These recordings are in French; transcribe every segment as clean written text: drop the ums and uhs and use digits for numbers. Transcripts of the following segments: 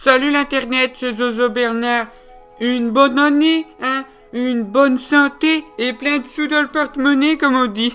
Salut l'internet, c'est Zozo Bernard. Une bonne année, hein? Une bonne santé et plein de sous dans le porte-monnaie, comme on dit.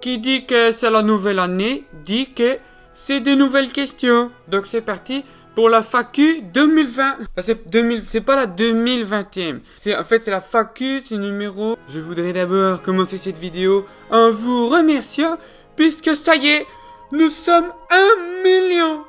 Qui dit que c'est la nouvelle année, dit que c'est de nouvelles questions. Donc c'est parti pour la FAQ 2020. Enfin, c'est pas la 2020e. En fait, c'est la FAQ, c'est numéro... Je voudrais d'abord commencer cette vidéo en vous remerciant, puisque ça y est, nous sommes 1 million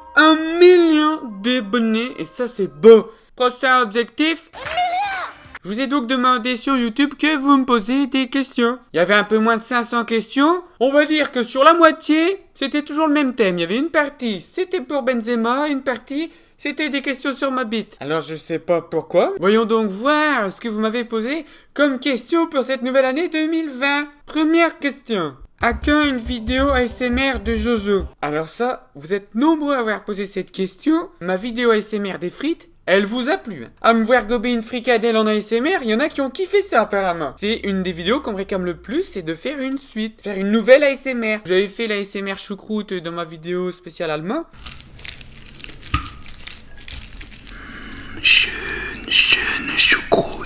d'abonnés, et ça c'est beau. Prochain objectif, 1 milliard. Je vous ai donc demandé sur YouTube que vous me posiez des questions. Il y avait un peu moins de 500 questions. On va dire que sur la moitié, c'était toujours le même thème. Il y avait une partie, c'était pour Benzema, une partie, c'était des questions sur ma bite. Alors je sais pas pourquoi. Voyons donc voir ce que vous m'avez posé comme question pour cette nouvelle année 2020. Première question. À quand une vidéo ASMR de Jojo? Alors ça, vous êtes nombreux à avoir posé cette question. Ma vidéo ASMR des frites, elle vous a plu. À me voir gober une fricadelle en ASMR, il y en a qui ont kiffé ça apparemment. C'est une des vidéos qu'on me réclame le plus, c'est de faire une suite. Faire une nouvelle ASMR. J'avais fait l'ASMR choucroute dans ma vidéo spéciale allemand. Schöne Choucroute.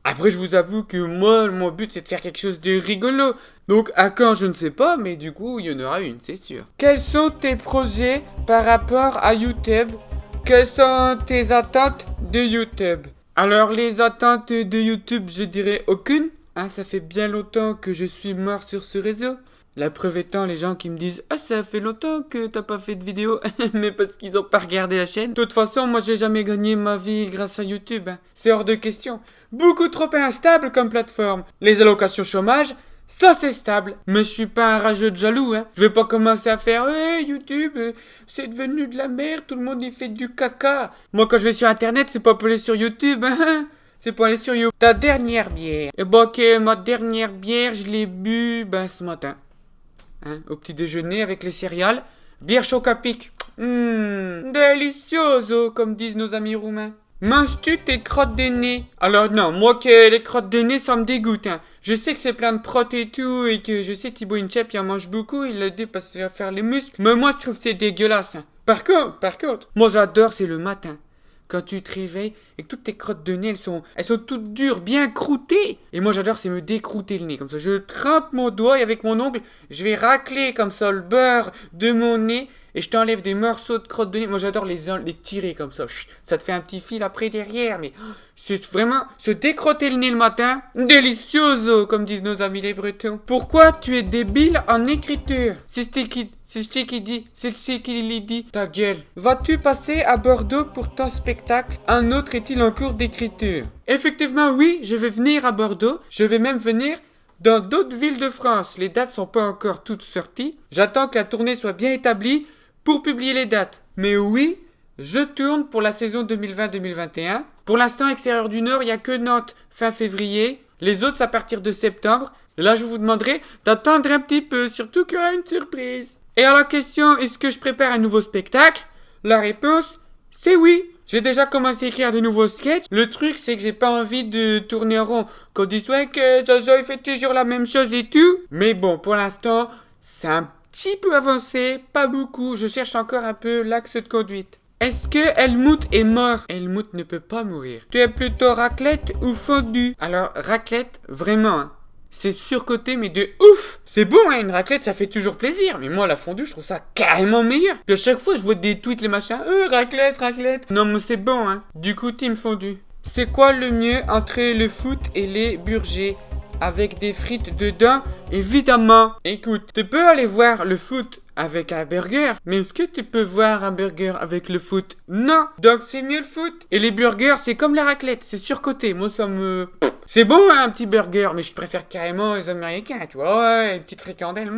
Après, je vous avoue que moi, mon but, c'est de faire quelque chose de rigolo. Donc, à quand, je ne sais pas, mais du coup, il y en aura une, c'est sûr. Quels sont tes projets par rapport à YouTube? Quelles sont tes attentes de YouTube? Alors, les attentes de YouTube, je dirais aucune. Hein, ça fait bien longtemps que je suis mort sur ce réseau. La preuve étant les gens qui me disent « Ah, ça fait longtemps que t'as pas fait de vidéo. » Mais parce qu'ils ont pas regardé la chaîne. De toute façon, moi, j'ai jamais gagné ma vie grâce à YouTube. Hein. C'est hors de question. Beaucoup trop instable comme plateforme. Les allocations chômage, ça c'est stable. Mais je suis pas un rageux de jaloux. Hein. Je vais pas commencer à faire « Hey, YouTube, c'est devenu de la merde. Tout le monde y fait du caca. » Moi, quand je vais sur Internet, c'est pas pour aller sur YouTube. Hein. C'est pour aller sur YouTube. Ta dernière bière. Et bon, ok, ma dernière bière, je l'ai bu ce matin. Hein, au petit déjeuner avec les céréales. Bière choc à pic. Delicioso, comme disent nos amis roumains. Manges-tu tes crottes de nez? Alors non, moi que les crottes de nez, ça me dégoûte. Hein. Je sais que c'est plein de protes et tout, et que je sais Thibaut Inchep, il en mange beaucoup, il l'a dit parce qu'il va faire les muscles. Mais moi, je trouve que c'est dégueulasse. Hein. Par contre, moi j'adore, c'est le matin. Quand tu te réveilles et que toutes tes crottes de nez, elles sont toutes dures, bien croûtées. Et moi j'adore, c'est me décrouter le nez. Comme ça, je trempe mon doigt et avec mon ongle, je vais racler comme ça le beurre de mon nez. Et je t'enlève des morceaux de crottes de nez. Moi j'adore les tirer comme ça. Chut, ça te fait un petit fil après derrière. Mais c'est vraiment se décrotter le nez le matin. Delicioso, comme disent nos amis les Bretons. Pourquoi tu es débile en écriture? C'est qui dit. Ta gueule. Vas-tu passer à Bordeaux pour ton spectacle? Un autre est-il en cours d'écriture? Effectivement oui, je vais venir à Bordeaux. Je vais même venir dans d'autres villes de France. Les dates sont pas encore toutes sorties. J'attends que la tournée soit bien établie pour publier les dates. Mais oui, je tourne pour la saison 2020-2021. Pour l'instant, extérieur du Nord, il n'y a que Nantes fin février. Les autres, c'est à partir de septembre. Là, je vous demanderai d'attendre un petit peu, surtout qu'il y aura une surprise. Et à la question, est-ce que je prépare un nouveau spectacle? La réponse, c'est oui. J'ai déjà commencé à écrire de nouveaux sketchs. Le truc, c'est que j'ai pas envie de tourner en rond. Qu'on dise ouais que Jojo il fait toujours la même chose et tout. Mais bon, pour l'instant, c'est un petit peu avancé, pas beaucoup. Je cherche encore un peu l'axe de conduite. Est-ce que Helmut est mort? Helmut ne peut pas mourir. Tu es plutôt raclette ou fondue? Alors, raclette, vraiment, hein. C'est surcoté, mais de ouf! C'est bon, hein, une raclette, ça fait toujours plaisir. Mais moi, la fondue, je trouve ça carrément meilleur. Puis à chaque fois, je vois des tweets, les machins. Raclette. Non, mais c'est bon, hein. Du coup, team fondue. C'est quoi le mieux entre le foot et les burgers? Avec des frites dedans? Évidemment. Écoute, tu peux aller voir le foot avec un burger, mais est-ce que tu peux voir un burger avec le foot? Non. Donc c'est mieux le foot. Et les burgers, c'est comme la raclette, c'est surcoté. Moi, ça me... C'est bon, hein, un petit burger, mais je préfère carrément les Américains, tu vois. Ouais, une petite fricandelle.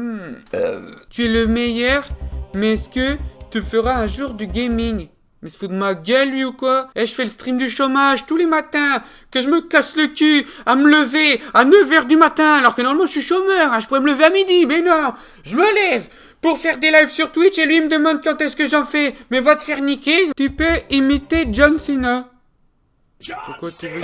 Tu es le meilleur, mais est-ce que tu feras un jour du gaming? Mais se fout de ma gueule, lui, ou quoi? Je fais le stream du chômage tous les matins, que je me casse le cul à me lever à 9h du matin, alors que normalement je suis chômeur, hein, je pourrais me lever à midi, mais non, je me lève pour faire des lives sur Twitch et lui me demande quand est-ce que j'en fais. Mais va te faire niquer. Tu peux imiter John Cena. Pourquoi tu veux...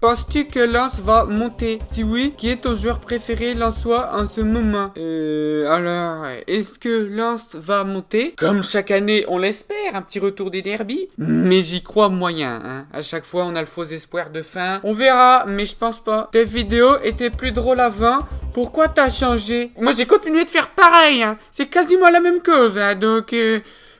Penses-tu que Lens va monter? Si oui, qui est ton joueur préféré lensois en ce moment? Alors, est-ce que Lens va monter? Comme chaque année, on l'espère, un petit retour des derbies. Mais j'y crois moyen, hein. À chaque fois, on a le faux espoir de fin. On verra, mais je pense pas. Tes vidéos étaient plus drôles avant. Pourquoi t'as changé? Moi, j'ai continué de faire pareil, hein. C'est quasiment la même cause, hein. Donc,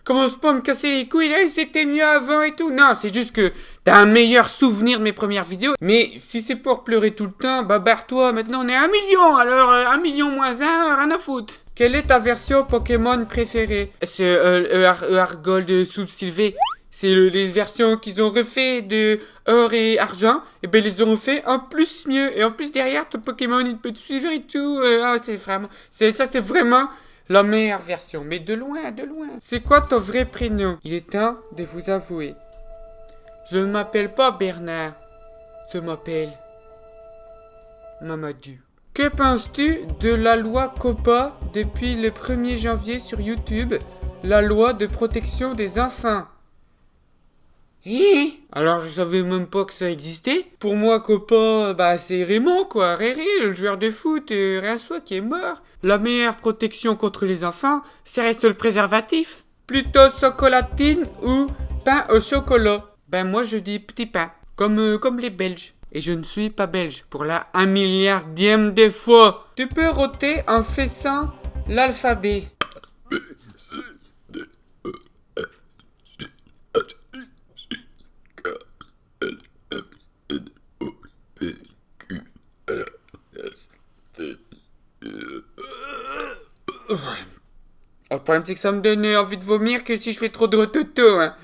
commence pas à me casser les couilles, c'était mieux avant et tout. Non, c'est juste que t'as un meilleur souvenir de mes premières vidéos. Mais si c'est pour pleurer tout le temps, bah barre-toi, maintenant on est 1 million. Alors 1 million moins 1, rien à foutre. Quelle est ta version Pokémon préférée? C'est Argold sous Sylvé. C'est les versions qu'ils ont refait de or et argent. Et ben ils les ont fait en plus mieux. Et en plus derrière, ton Pokémon il peut te suivre et tout. C'est vraiment... c'est vraiment... la meilleure version, mais de loin, de loin. C'est quoi ton vrai prénom? Il est temps de vous avouer. Je ne m'appelle pas Bernard. Je m'appelle Mamadou. Que penses-tu de la loi COPPA depuis le 1er janvier sur YouTube? La loi de protection des enfants. Alors je savais même pas que ça existait. Pour moi, COPPA, bah c'est Raymond quoi, Réré, le joueur de foot, Rinçois qui est mort. La meilleure protection contre les enfants, ça reste le préservatif. Plutôt chocolatine ou pain au chocolat? Ben moi je dis petit pain, comme les Belges. Et je ne suis pas belge, pour la 1 milliardième des fois. Tu peux roter en faisant l'alphabet. Le problème c'est que ça me donne envie de vomir que si je fais trop de rototo, hein.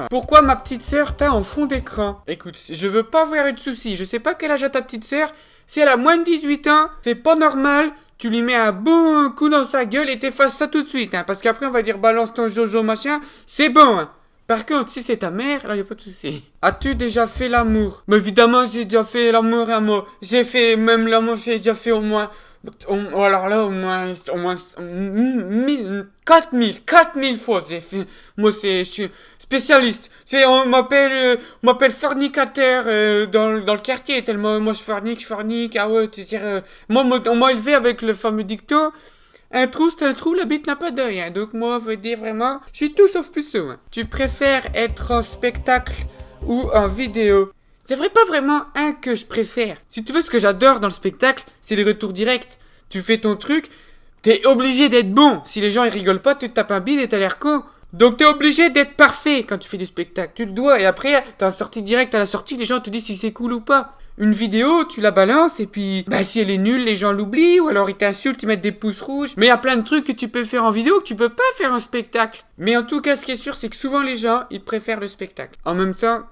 Pourquoi ma petite sœur t'a en fond d'écran? Écoute, je veux pas avoir de soucis, je sais pas quel âge a ta petite sœur. Si elle a moins de 18 ans, c'est pas normal, tu lui mets un bon coup dans sa gueule et t'effaces ça tout de suite, hein. Parce qu'après on va dire balance ton jojo machin, c'est bon, hein. Par contre, si c'est ta mère, là y a pas de souci. As-tu déjà fait l'amour? Mais évidemment, j'ai déjà fait l'amour à moi. J'ai fait même l'amour, j'ai déjà fait au moins... alors là, au moins 4000 fois, j'ai fait. Moi, je suis spécialiste. On m'appelle fornicateur dans le quartier, tellement moi je fornique, ah ouais, moi, on m'a élevé avec le fameux dicton. Un trou, c'est un trou, la bite n'a pas d'œil, hein. Donc moi, je veux dire vraiment, je suis tout sauf puceau, hein. Tu préfères être en spectacle ou en vidéo? C'est vrai, pas vraiment un que je préfère. Si tu veux, ce que j'adore dans le spectacle, c'est les retours directs. Tu fais ton truc, t'es obligé d'être bon. Si les gens ils rigolent pas, tu te tapes un bide et t'as l'air con. Donc t'es obligé d'être parfait quand tu fais du spectacle. Tu le dois. Et après, t'as un sortie direct à la sortie, les gens te disent si c'est cool ou pas. Une vidéo, tu la balances et puis, bah si elle est nulle, les gens l'oublient. Ou alors ils t'insultent, ils mettent des pouces rouges. Mais il y a plein de trucs que tu peux faire en vidéo que tu peux pas faire en spectacle. Mais en tout cas, ce qui est sûr, c'est que souvent les gens, ils préfèrent le spectacle. En même temps...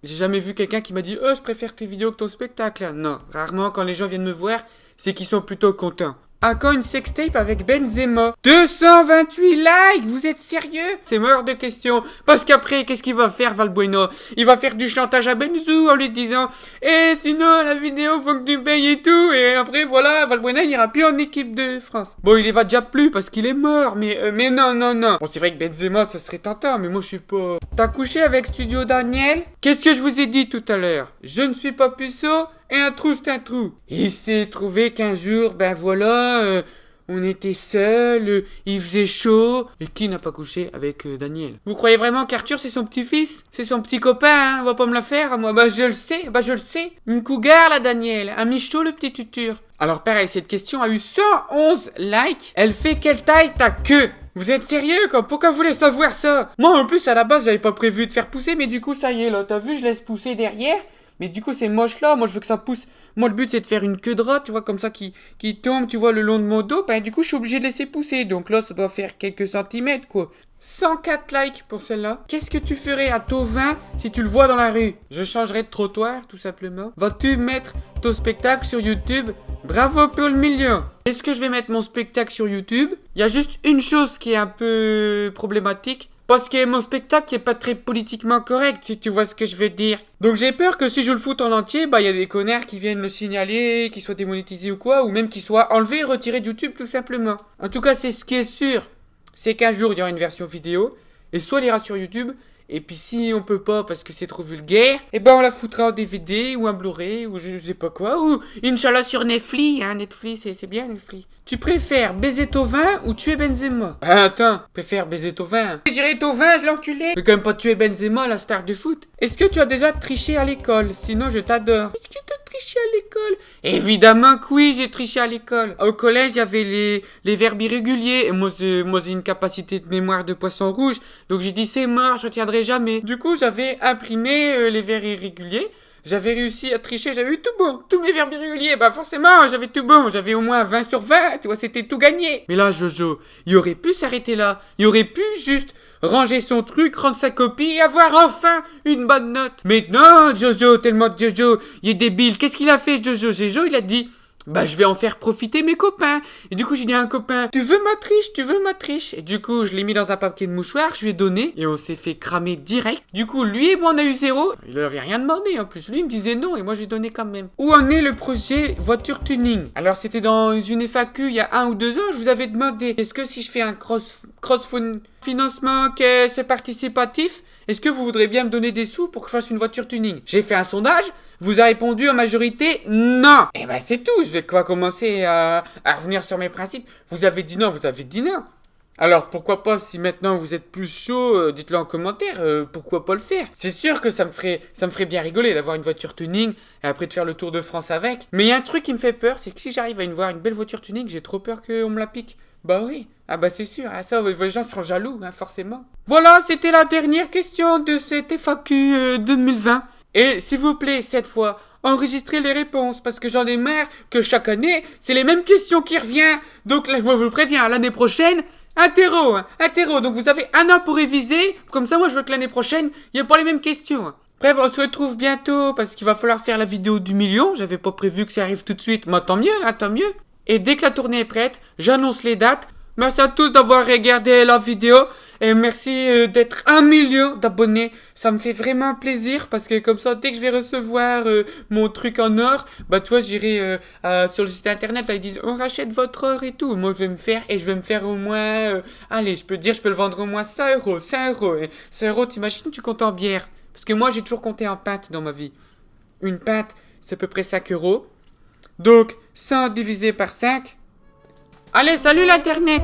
j'ai jamais vu quelqu'un qui m'a dit « Oh, je préfère tes vidéos que ton spectacle. » Non, rarement quand les gens viennent me voir, c'est qu'ils sont plutôt contents. Encore une sextape avec Benzema. 228 likes, vous êtes sérieux? C'est mort de question. Parce qu'après, qu'est-ce qu'il va faire, Valbuena? Il va faire du chantage à Benzou en lui disant « Eh, sinon, la vidéo, faut que tu payes et tout. » Et après, voilà, Valbuena, il ira plus en équipe de France. Bon, il y va déjà plus parce qu'il est mort, mais non. Bon, c'est vrai que Benzema, ça serait tentant, mais moi, je suis pas... T'as couché avec Studio Daniel? Qu'est-ce que je vous ai dit tout à l'heure? Je ne suis pas puceau. Et un trou, c'est un trou. Il s'est trouvé qu'un jour, ben voilà, on était seuls, il faisait chaud. Et qui n'a pas couché avec Daniel? Vous croyez vraiment qu'Arthur, c'est son petit-fils? C'est son petit copain, hein? On va pas me la faire, moi. Bah, je le sais. Une cougar, la Daniel. Un michto, le petit tutur. Alors, pareil, cette question a eu 111 likes. Elle fait quelle taille ta queue? Vous êtes sérieux, quoi? Pourquoi vous voulez savoir ça? Moi, en plus, à la base, j'avais pas prévu de faire pousser, mais du coup, ça y est, là. T'as vu, je laisse pousser derrière. Mais du coup, c'est moche là. Moi, je veux que ça pousse. Moi, le but, c'est de faire une queue de rat, tu vois, comme ça, qui tombe, tu vois, le long de mon dos. Ben, du coup, je suis obligé de laisser pousser. Donc là, ça doit faire quelques centimètres, quoi. 104 likes pour celle-là. Qu'est-ce que tu ferais à Tovin si tu le vois dans la rue? Je changerais de trottoir, tout simplement. Vas-tu mettre ton spectacle sur YouTube? Bravo pour le million. Est-ce que je vais mettre mon spectacle sur YouTube? Il y a juste une chose qui est un peu problématique. Parce que mon spectacle n'est pas très politiquement correct, si tu vois ce que je veux dire. Donc j'ai peur que si je le foute en entier, bah il y a des connards qui viennent le signaler, qu'il soit démonétisé ou quoi, ou même qu'il soit enlevé et retiré de YouTube tout simplement. En tout cas, c'est ce qui est sûr. C'est qu'un jour, il y aura une version vidéo, et soit elle ira sur YouTube, Et puis si on peut pas parce que c'est trop vulgaire, eh ben on la foutra en DVD ou en Blu-ray ou je sais pas quoi. Ou Inch'Allah sur Netflix, hein, Netflix, c'est bien Netflix. Tu préfères baiser Tovin ou tuer Benzema? Ah, attends, préfère baiser Tovin. J'irai Tovin, je l'enculé. Je vais quand même pas tuer Benzema, la star du foot. Est-ce que tu as déjà triché à l'école? Sinon je t'adore. Est-ce que tu as triché à l'école? Évidemment que oui, j'ai triché à l'école. Au collège, il y avait les verbes irréguliers. Et moi, j'ai une capacité de mémoire de poisson rouge. Donc j'ai dit c'est mort, je retiendrai jamais. Du coup, j'avais imprimé les verbes irréguliers. J'avais réussi à tricher, j'avais eu tout bon, tous mes verbes irréguliers, bah forcément, j'avais tout bon, j'avais au moins 20 sur 20, tu vois, c'était tout gagné. Mais là, Jojo, il aurait pu s'arrêter là, il aurait pu juste ranger son truc, rendre sa copie et avoir enfin une bonne note. Mais non, Jojo, tellement Jojo, il est débile, qu'est-ce qu'il a fait, Jojo? Jojo, il a dit... Bah je vais en faire profiter mes copains. Et du coup j'ai dit à un copain, tu veux ma triche? Et du coup je l'ai mis dans un papier de mouchoir, je lui ai donné et on s'est fait cramer direct. Du coup lui et moi on a eu 0. Il avait rien demandé en plus, lui il me disait non et moi j'ai donné quand même. Où en est le projet voiture tuning? Alors c'était dans une FAQ il y a 1 ou 2 ans, je vous avais demandé, est-ce que si je fais un cross financement que c'est participatif, est-ce que vous voudrez bien me donner des sous pour que je fasse une voiture tuning? J'ai fait un sondage, vous avez répondu en majorité non. Et ben c'est tout, je vais pas commencer à revenir sur mes principes. Vous avez dit non, vous avez dit non. Alors pourquoi pas, si maintenant vous êtes plus chaud, dites-le en commentaire, pourquoi pas le faire? C'est sûr que ça me ferait bien rigoler d'avoir une voiture tuning et après de faire le tour de France avec. Mais il y a un truc qui me fait peur, c'est que si j'arrive à voir une belle voiture tuning, j'ai trop peur qu'on me la pique. Bah oui, ah bah c'est sûr, ça les gens seront jaloux, hein, forcément. Voilà, c'était la dernière question de cette FAQ 2020. Et s'il vous plaît, cette fois, enregistrez les réponses, parce que j'en ai marre que chaque année, c'est les mêmes questions qui reviennent. Donc là, moi je vous préviens, l'année prochaine, interro. Donc vous avez 1 an pour réviser, comme ça moi je veux que l'année prochaine, il n'y ait pas les mêmes questions. Hein. Bref, on se retrouve bientôt, parce qu'il va falloir faire la vidéo du million. J'avais pas prévu que ça arrive tout de suite, mais tant mieux, hein, tant mieux. Et dès que la tournée est prête, j'annonce les dates. Merci à tous d'avoir regardé la vidéo et merci d'être 1 million d'abonnés. Ça me fait vraiment plaisir parce que comme ça, dès que je vais recevoir mon truc en or, bah tu vois, j'irai sur le site internet, là ils disent on rachète votre or et tout. Moi je vais me faire au moins, allez, je peux le vendre au moins 100 euros, 100 euros. 100 euros, t'imagines, tu comptes en bière. Parce que moi j'ai toujours compté en pinte dans ma vie. Une pinte, c'est à peu près 5 euros. Donc 100 divisé par 5. Allez, salut l'internet!